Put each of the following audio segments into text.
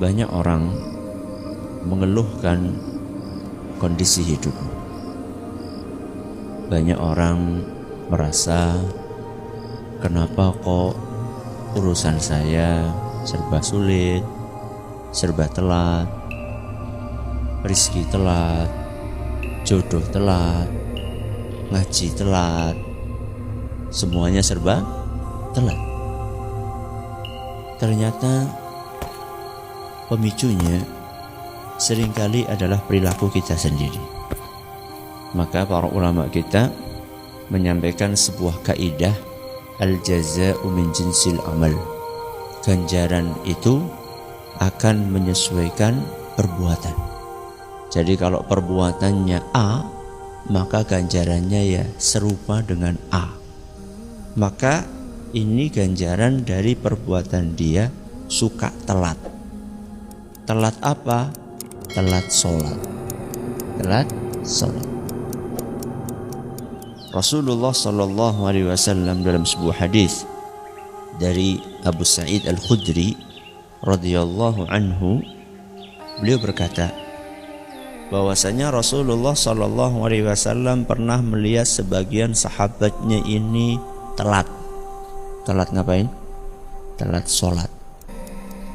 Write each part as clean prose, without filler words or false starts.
Banyak orang mengeluhkan kondisi hidup. Banyak orang merasa, kenapa kok urusan saya serba sulit, serba telat, rezeki telat, jodoh telat, ngaji telat, semuanya serba telat. Ternyata pemicunya seringkali adalah perilaku kita sendiri. Maka para ulama kita menyampaikan sebuah kaidah, al-jaza'u min jinsil amal. Ganjaran itu akan menyesuaikan perbuatan. Jadi kalau perbuatannya A, maka ganjarannya ya serupa dengan A. Maka ini ganjaran dari perbuatan dia suka telat. Telat apa? Telat sholat. Telat sholat. Rasulullah sallallahu alaihi wasallam dalam sebuah hadis dari Abu Sa'id Al-Khudri radhiyallahu anhu, beliau berkata bahwasanya Rasulullah sallallahu alaihi wasallam pernah melihat sebagian sahabatnya ini telat. Telat ngapain? Telat sholat.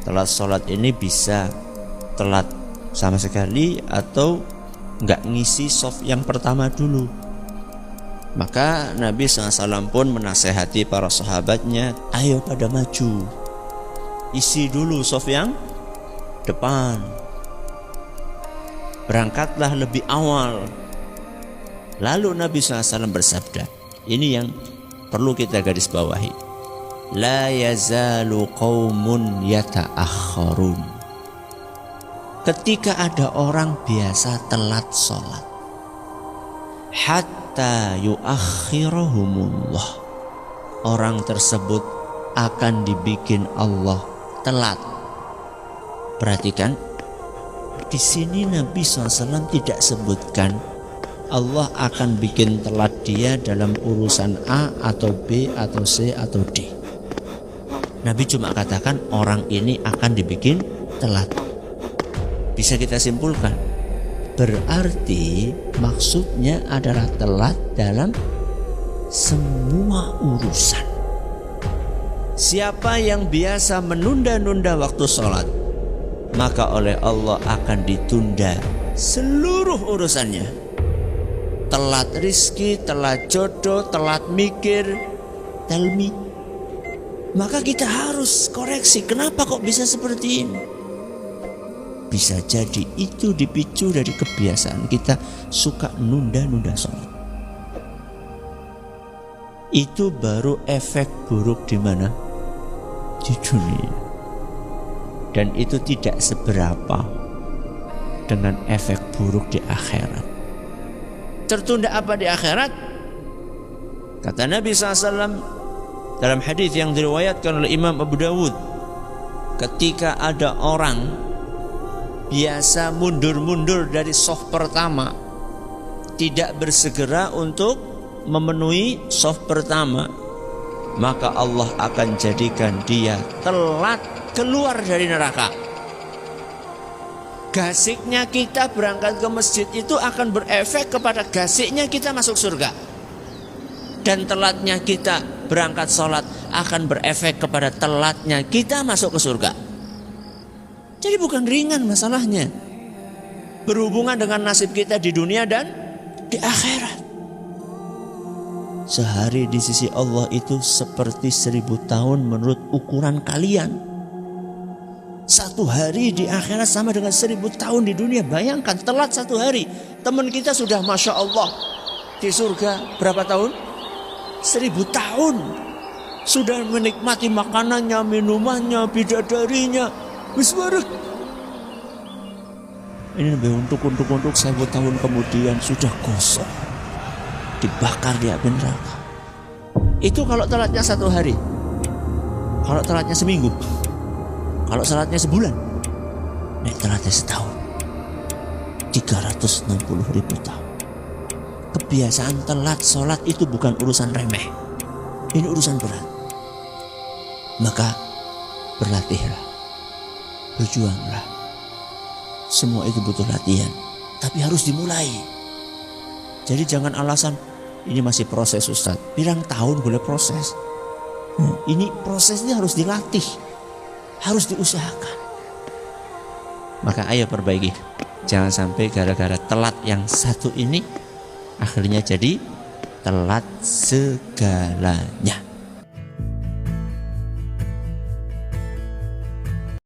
Telat sholat ini bisa telat sama sekali atau nggak ngisi shaf yang pertama dulu. Maka Nabi SAW pun menasehati para sahabatnya, ayo pada maju, isi dulu shaf yang depan, berangkatlah lebih awal. Lalu Nabi SAW bersabda, ini yang perlu kita garis bawahi, la yazalu qaumun yata'akhkharun. Ketika ada orang biasa telat sholat, hatta yuakhirahumullah, orang tersebut akan dibikin Allah telat. Perhatikan, di sini Nabi SAW tidak sebutkan Allah akan bikin telat dia dalam urusan A atau B atau C atau D. Nabi cuma katakan orang ini akan dibikin telat. Bisa kita simpulkan, berarti maksudnya adalah telat dalam semua urusan. Siapa yang biasa menunda-nunda waktu sholat, maka oleh Allah akan ditunda seluruh urusannya. Telat rizki, telat jodoh, telat mikir, tell me. Maka kita harus koreksi, kenapa kok bisa seperti ini? Bisa jadi itu dipicu dari kebiasaan kita suka nunda-nunda sholat. Itu baru efek buruk di mana? Di dunia. Dan itu tidak seberapa dengan efek buruk di akhirat. Tertunda apa di akhirat? Kata Nabi SAW dalam hadis yang diriwayatkan oleh Imam Abu Dawud, ketika ada orang biasa mundur-mundur dari shaf pertama, tidak bersegera untuk memenuhi shaf pertama, maka Allah akan jadikan dia telat keluar dari neraka. Gasiknya kita berangkat ke masjid itu akan berefek kepada gasiknya kita masuk surga. Dan telatnya kita berangkat sholat akan berefek kepada telatnya kita masuk ke surga. Jadi bukan ringan masalahnya, berhubungan dengan nasib kita di dunia dan di akhirat. Sehari di sisi Allah itu seperti 1000 tahun menurut ukuran kalian. Satu hari di akhirat sama dengan 1000 tahun di dunia. Bayangkan telat satu hari, teman kita sudah Masya Allah di surga berapa tahun? 1000 tahun. Sudah menikmati makanannya, minumannya, bidadarinya, bisbarek. Ini lebih untuk 1000 tahun kemudian sudah gosong, dibakar di api neraka. Itu kalau telatnya satu hari. Kalau telatnya seminggu, kalau telatnya sebulan, telatnya setahun, 360.000 tahun. Kebiasaan telat sholat itu bukan urusan remeh, ini urusan berat. Maka berlatihlah berjuanglah. Semua itu butuh latihan, tapi harus dimulai. Jadi jangan alasan ini masih proses Ustaz. Pirang tahun boleh proses. Ini prosesnya harus dilatih, harus diusahakan. Maka ayo perbaiki. Jangan sampai gara-gara telat yang satu ini akhirnya jadi telat segalanya.